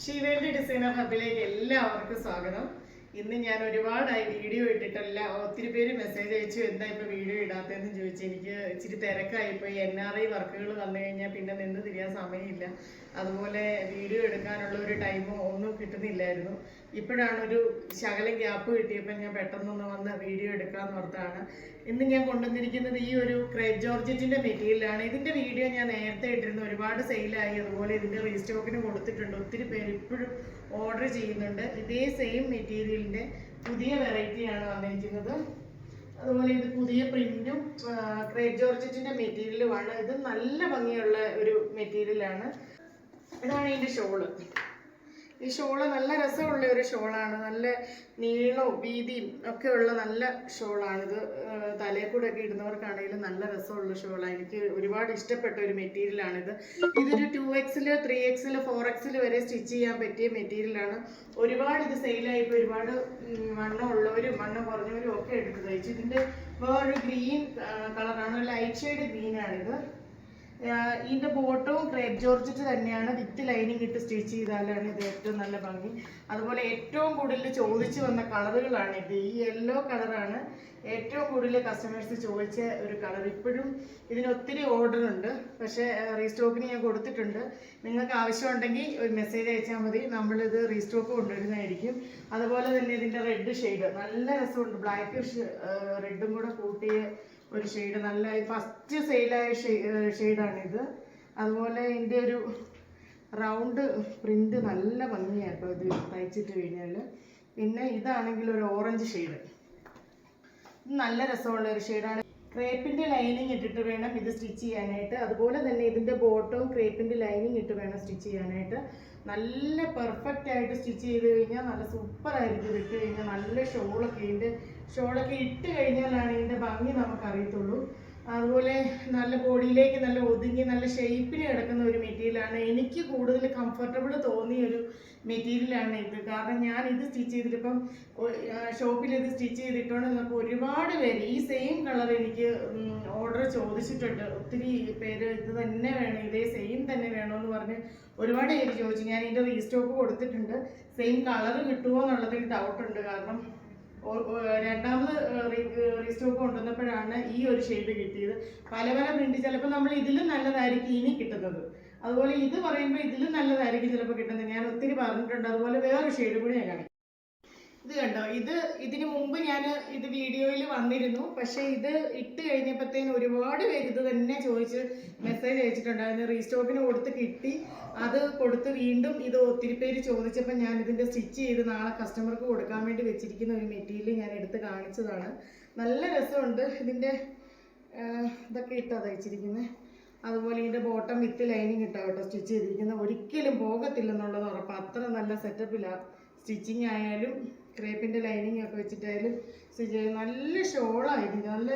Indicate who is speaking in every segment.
Speaker 1: ഷീവേൾഡ് designer ഹബിലേക്ക് എല്ലാവർക്കും സ്വാഗതം. ഇന്ന് ഞാൻ ഒരുപാടായി വീഡിയോ ഇട്ടിട്ടല്ല. ഒത്തിരി പേര് മെസ്സേജ് അയച്ചു, എന്താ ഇപ്പോൾ വീഡിയോ ഇടാത്തതെന്ന് ചോദിച്ചു. എനിക്ക് ഇച്ചിരി തിരക്കായിപ്പോൾ. NRI വർക്കുകൾ വന്നു കഴിഞ്ഞാൽ പിന്നെ നിന്ന് തിരിയാൻ സമയമില്ല. അതുപോലെ വീഡിയോ എടുക്കാനുള്ള ഒരു ടൈമോ ഒന്നും കിട്ടുന്നില്ലായിരുന്നു. ഇപ്പോഴാണ് ഒരു ശകലം ഗ്യാപ്പ് കിട്ടിയപ്പോൾ ഞാൻ പെട്ടെന്നൊന്ന് വന്ന് വീഡിയോ എടുക്കാമെന്ന് ഓർത്താണ്. ഇന്ന് ഞാൻ കൊണ്ടുവന്നിരിക്കുന്നത് ഈ ഒരു ക്രേപ്പ് ജോർജറ്റിൻ്റെ മെറ്റീരിയലാണ്. ഇതിൻ്റെ വീഡിയോ ഞാൻ നേരത്തെ ഇട്ടിരുന്നു, ഒരുപാട് സെയിലായി. അതുപോലെ ഇതിൻ്റെ റീസ്റ്റോക്കിന് കൊടുത്തിട്ടുണ്ട്. ഒത്തിരി പേര് ഇപ്പോഴും ഓർഡർ ചെയ്യുന്നുണ്ട്. ഇതേ സെയിം മെറ്റീരിയലിൻ്റെ പുതിയ വെറൈറ്റിയാണ് വന്നിരിക്കുന്നത്. അതുപോലെ ഇത് പുതിയ പ്രിന്റും ക്രേപ്പ് ജോർജറ്റിൻ്റെ മെറ്റീരിയലുമാണ്. ഇത് നല്ല ഭംഗിയുള്ള ഒരു മെറ്റീരിയലാണ്. ഇതാണ് ഇതിൻ്റെ ഷോള്. ഈ ഷോള് നല്ല രസമുള്ള ഒരു ഷോളാണ്. നല്ല നീളവും വീതിയും ഒക്കെ ഉള്ള നല്ല ഷോളാണിത്. തലയിൽ കൂടെ ഒക്കെ ഇടുന്നവർക്കാണെങ്കിലും നല്ല രസമുള്ള ഷോളാണ്. എനിക്ക് ഒരുപാട് ഇഷ്ടപ്പെട്ട ഒരു മെറ്റീരിയലാണിത്. ഇതൊരു 2XL 3XL 4XL വരെ സ്റ്റിച്ച് ചെയ്യാൻ പറ്റിയ മെറ്റീരിയലാണ്. ഒരുപാട് ഇത് സെയിലായിപ്പോൾ ഒരുപാട് വണ്ണമുള്ളവരും വണ്ണം കുറഞ്ഞവരും ഒക്കെ എടുത്ത് തയ്ച്ചു. ഇതിൻ്റെ വേറൊരു ഗ്രീൻ കളറാണ്, ലൈറ്റ് ഷെയ്ഡ് ഗ്രീനാണിത്. ഇതിൻ്റെ ബോട്ടവും ക്രേപ്പ് ജോർജറ്റ് തന്നെയാണ്. വിത്ത് ലൈനിങ് ഇട്ട് സ്റ്റിച്ച് ചെയ്താലാണ് ഇത് ഏറ്റവും നല്ല ഭംഗി. അതുപോലെ ഏറ്റവും കൂടുതൽ ചോദിച്ചു വന്ന കളറുകളാണ് ഇത്. ഈ യെല്ലോ കളറാണ് ഏറ്റവും കൂടുതൽ കസ്റ്റമേഴ്സ് ചോദിച്ച ഒരു കളർ. ഇപ്പോഴും ഇതിന് ഒത്തിരി ഓർഡർ ഉണ്ട്, പക്ഷേ റീസ്റ്റോക്കിന് ഞാൻ കൊടുത്തിട്ടുണ്ട്. നിങ്ങൾക്ക് ആവശ്യമുണ്ടെങ്കിൽ ഒരു മെസ്സേജ് അയച്ചാൽ മതി, നമ്മളിത് റീസ്റ്റോക്ക് കൊണ്ടുവരുന്നതായിരിക്കും. അതുപോലെ തന്നെ ഇതിൻ്റെ റെഡ് ഷെയ്ഡ് നല്ല രസമുണ്ട്. ബ്ലാക്ക് റെഡും കൂടെ കൂട്ടിയ ഒരു ഷെയ്ഡ്, നല്ല ഫസ്റ്റ് സെയിലായ ഷെയ്ഡാണിത്. അതുപോലെ ഇതിൻ്റെ ഒരു റൗണ്ട് പ്രിന്റ് നല്ല ഭംഗിയാണ് ഇപ്പോൾ ഇത് തയ്ച്ചിട്ട് കഴിഞ്ഞാൽ. പിന്നെ ഇതാണെങ്കിൽ ഒരു ഓറഞ്ച് ഷെയ്ഡ്, നല്ല രസമുള്ള ഒരു ഷെയ്ഡാണ്. ക്രേപ്പിൻ്റെ ലൈനിങ് ഇട്ടിട്ട് വേണം ഇത് സ്റ്റിച്ച് ചെയ്യാനായിട്ട്. അതുപോലെ തന്നെ ഇതിൻ്റെ ബോട്ടവും ക്രേപ്പിൻ്റെ ലൈനിങ് ഇട്ട് വേണം സ്റ്റിച്ച് ചെയ്യാനായിട്ട്. നല്ല പെർഫെക്റ്റ് ആയിട്ട് സ്റ്റിച്ച് ചെയ്ത് കഴിഞ്ഞാൽ നല്ല സൂപ്പറായിരിക്കും. ഇട്ട് കഴിഞ്ഞാൽ നല്ല ഷോളൊക്കെ ഇട്ട് കഴിഞ്ഞാലാണ് ഇതിൻ്റെ ഭംഗി നമുക്കറിയത്തുള്ളൂ. അതുപോലെ നല്ല ബോഡിയിലേക്ക് നല്ല ഒതുങ്ങി നല്ല ഷേപ്പിന് കിടക്കുന്ന ഒരു മെറ്റീരിയലാണ്. എനിക്ക് കൂടുതൽ കംഫർട്ടബിൾ തോന്നിയ ഒരു മെറ്റീരിയലാണ് ഇത്. കാരണം ഞാൻ ഇത് സ്റ്റിച്ച് ചെയ്തിട്ടിപ്പം ഷോപ്പിൽ ഇത് സ്റ്റിച്ച് ചെയ്തിട്ടുണ്ട്. നമുക്ക് ഒരുപാട് പേര് ഈ സെയിം കളർ എനിക്ക് ഓർഡർ ചോദിച്ചിട്ടുണ്ട്. ഒത്തിരി പേര് ഇത് തന്നെ വേണം, ഇതേ സെയിം തന്നെ വേണമെന്ന് പറഞ്ഞ് ഒരുപാട് പേര് ചോദിച്ചു. ഞാൻ ഇതിൻ്റെ റീസ്റ്റോക്ക് കൊടുത്തിട്ടുണ്ട്. സെയിം കളർ കിട്ടുമോ എന്നുള്ളതിൽ ഡൗട്ടുണ്ട്. കാരണം രണ്ടാമത് റീസ്റ്റോക്ക് കൊണ്ടുവന്നപ്പോഴാണ് ഈ ഒരു ഷെയ്ഡ് കിട്ടിയത്. പല പ്രിന്റ് ചിലപ്പോൾ നമ്മൾ ഇതിലും നല്ലതായിരിക്കും ഇനി കിട്ടുന്നത്. അതുപോലെ ഇത് പറയുമ്പോൾ ഇതിലും നല്ലതായിരിക്കും ചിലപ്പോൾ കിട്ടുന്നത്. ഞാൻ ഒത്തിരി പറഞ്ഞിട്ടുണ്ട്. അതുപോലെ വേറൊരു ഷെയ്ഡ് കൂടി ഞാൻ കാണിക്കും. ഇത് കണ്ടോ, ഇതിന് മുമ്പ് ഞാൻ ഇത് വീഡിയോയിൽ വന്നിരുന്നു. പക്ഷേ ഇത് ഇട്ട് കഴിഞ്ഞപ്പോഴത്തേന് ഒരുപാട് പേര് ഇത് തന്നെ ചോദിച്ച് മെസ്സേജ് അയച്ചിട്ടുണ്ടായിരുന്നു. റീസ്റ്റോക്കിന് കൊടുത്ത് കിട്ടി, അത് കൊടുത്ത് വീണ്ടും ഇത് ഒത്തിരി പേര് ചോദിച്ചപ്പോൾ ഞാൻ ഇതിൻ്റെ സ്റ്റിച്ച് ചെയ്ത് നാളെ കസ്റ്റമർക്ക് കൊടുക്കാൻ വേണ്ടി വെച്ചിരിക്കുന്ന ഒരു മെറ്റീരിയൽ ഞാൻ എടുത്ത് കാണിച്ചതാണ്. നല്ല രസമുണ്ട്. ഇതിൻ്റെ ഇതൊക്കെ ഇട്ടാണ് തയ്ച്ചിരിക്കുന്നത്. അതുപോലെ ഇതിൻ്റെ ബോട്ടം വിത്ത് ലൈനിങ് ഇട്ടാണ് കേട്ടോ സ്റ്റിച്ച് ചെയ്തിരിക്കുന്നത്. ഒരിക്കലും പോകത്തില്ലെന്നുള്ളത് ഉറപ്പാണ്. അത്ര നല്ല സെറ്റപ്പിലാണ്. സ്റ്റിച്ചിങ് ആയാലും ക്രേപ്പിൻ്റെ ലൈനിങ് ഒക്കെ വെച്ചിട്ടായാലും സ്റ്റിച്ച് ചെയ്ത് നല്ല ഷോളായിരിക്കും. നല്ല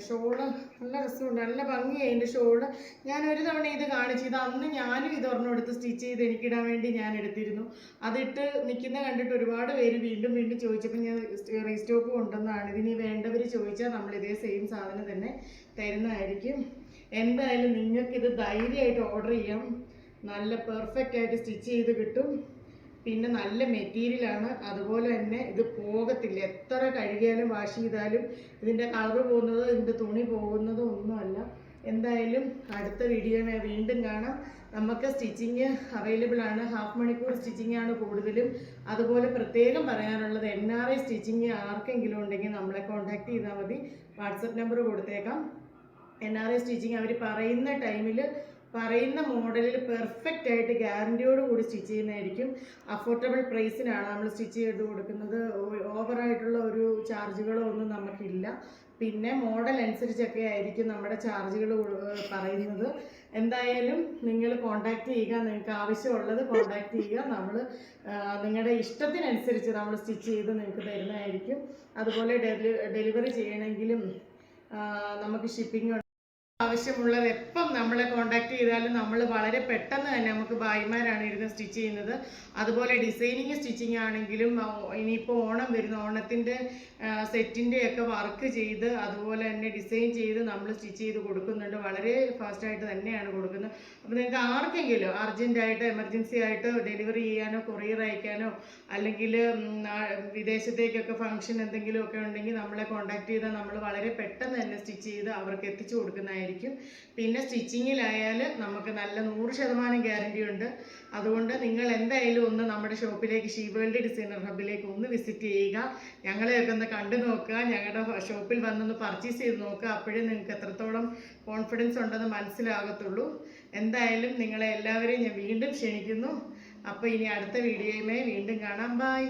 Speaker 1: ഷോള് നല്ല രസമുണ്ട്, നല്ല ഭംഗിയായി ഇതിൻ്റെ ഷോള്. ഞാൻ ഒരു തവണ ഇത് കാണിച്ചു. ഇത് അന്ന് ഞാനും ഇതൊരെണ്ണം എടുത്ത് സ്റ്റിച്ച് ചെയ്ത് എനിക്കിടാൻ വേണ്ടി ഞാൻ എടുത്തിരുന്നു. അതിട്ട് നിൽക്കുന്ന കണ്ടിട്ട് ഒരുപാട് പേര് വീണ്ടും ചോദിച്ചപ്പോൾ ഞാൻ റീസ്റ്റോക്ക് കൊണ്ടുവന്നതാണ്. ഇതിനി വേണ്ടവർ ചോദിച്ചാൽ നമ്മൾ ഇതേ സെയിം സാധനം തന്നെ തരുന്നതായിരിക്കും. എന്തായാലും നിങ്ങൾക്കിത് ധൈര്യമായിട്ട് ഓർഡർ ചെയ്യാം. നല്ല പെർഫെക്റ്റ് ആയിട്ട് സ്റ്റിച്ച് ചെയ്ത് കിട്ടും. പിന്നെ നല്ല മെറ്റീരിയലാണ്. അതുപോലെ തന്നെ ഇത് പോകത്തില്ല. എത്ര കഴുകിയാലും വാഷ് ചെയ്താലും ഇതിൻ്റെ കളർ പോകുന്നത്, ഇതിൻ്റെ തുണി പോകുന്നത് ഒന്നുമല്ല. എന്തായാലും അടുത്ത വീഡിയോ വീണ്ടും കാണാം. നമുക്ക് സ്റ്റിച്ചിങ് അവൈലബിൾ ആണ്. ഹാഫ് മണിക്കൂർ സ്റ്റിച്ചിങ് ആണ് കൂടുതലും. അതുപോലെ പ്രത്യേകം പറയാനുള്ളത്, NRI സ്റ്റിച്ചിങ് ആർക്കെങ്കിലും ഉണ്ടെങ്കിൽ നമ്മളെ കോൺടാക്ട് ചെയ്താൽ മതി. വാട്സപ്പ് നമ്പർ കൊടുത്തേക്കാം. NRI സ്റ്റിച്ചിങ് അവർ പറയുന്ന ടൈമിൽ പറയുന്ന മോഡലിൽ പെർഫെക്റ്റ് ആയിട്ട് ഗ്യാരണ്ടിയോട് കൂടി സ്റ്റിച്ച് ചെയ്യുന്നതായിരിക്കും. അഫോർഡബിൾ പ്രൈസിനാണ് നമ്മൾ സ്റ്റിച്ച് ചെയ്ത് കൊടുക്കുന്നത്. ഓവറായിട്ടുള്ള ഒരു ചാർജുകളോ ഒന്നും നമുക്കില്ല. പിന്നെ മോഡൽ അനുസരിച്ചൊക്കെ ആയിരിക്കും നമ്മുടെ ചാർജുകൾ പറയുന്നത്. എന്തായാലും നിങ്ങൾ കോൺടാക്റ്റ് ചെയ്യുക. നിങ്ങൾക്ക് ആവശ്യമുള്ളത് കോൺടാക്റ്റ് ചെയ്യുക. നമ്മൾ നിങ്ങളുടെ ഇഷ്ടത്തിനനുസരിച്ച് നമ്മൾ സ്റ്റിച്ച് ചെയ്ത് നിങ്ങൾക്ക് തരുന്നതായിരിക്കും. അതുപോലെ ഡെലിവറി ചെയ്യണമെങ്കിലും നമുക്ക് ഷിപ്പിംഗ് ആവശ്യമുള്ളത് എപ്പം നമ്മളെ കോൺടാക്ട് ചെയ്താലും നമ്മൾ വളരെ പെട്ടെന്ന് തന്നെ നമുക്ക് ഭായിമാരാണ് ഇരുന്ന് സ്റ്റിച്ച് ചെയ്യുന്നത്. അതുപോലെ ഡിസൈനിങ് സ്റ്റിച്ചിങ് ആണെങ്കിലും ഇനിയിപ്പോൾ ഓണം വരുന്ന ഓണത്തിൻ്റെ സെറ്റിൻ്റെ ഒക്കെ വർക്ക് ചെയ്ത് അതുപോലെ തന്നെ ഡിസൈൻ ചെയ്ത് നമ്മൾ സ്റ്റിച്ച് ചെയ്ത് കൊടുക്കുന്നുണ്ട്. വളരെ ഫാസ്റ്റായിട്ട് തന്നെയാണ് കൊടുക്കുന്നത്. അപ്പോൾ നിങ്ങൾക്ക് ആർക്കെങ്കിലും അർജൻറ്റായിട്ട് എമർജൻസി ആയിട്ട് ഡെലിവറി ചെയ്യാനോ കൊറിയർ അയക്കാനോ അല്ലെങ്കിൽ വിദേശത്തേക്കൊക്കെ ഫംഗ്ഷൻ എന്തെങ്കിലുമൊക്കെ ഉണ്ടെങ്കിൽ നമ്മളെ കോൺടാക്ട് ചെയ്താൽ നമ്മൾ വളരെ പെട്ടെന്ന് തന്നെ സ്റ്റിച്ച് ചെയ്ത് അവർക്ക് എത്തിച്ചു കൊടുക്കുന്നതായിരിക്കും. പിന്നെ സ്റ്റിച്ചിങ്ങിലായാൽ നമുക്ക് നല്ല 100% ഗ്യാരണ്ടി ഉണ്ട്. അതുകൊണ്ട് നിങ്ങൾ എന്തായാലും ഒന്ന് നമ്മുടെ ഷോപ്പിലേക്ക് ഷീ വേൾഡ് ഡിസൈനർ ഹബിലേക്ക് ഒന്ന് വിസിറ്റ് ചെയ്യുക. ഞങ്ങളെയൊക്കെ ഒന്ന് കണ്ടു നോക്കുക, ഞങ്ങളുടെ ഷോപ്പിൽ വന്നൊന്ന് പർച്ചേസ് ചെയ്ത് നോക്കുക. അപ്പോഴേ നിങ്ങൾക്ക് എത്രത്തോളം കോൺഫിഡൻസ് ഉണ്ടെന്ന് മനസ്സിലാകത്തുള്ളൂ. എന്തായാലും നിങ്ങളെ എല്ലാവരെയും ഞാൻ വീണ്ടും ക്ഷണിക്കുന്നു. അപ്പോൾ ഇനി അടുത്ത വീഡിയോയുമായി വീണ്ടും കാണാം. ബൈ.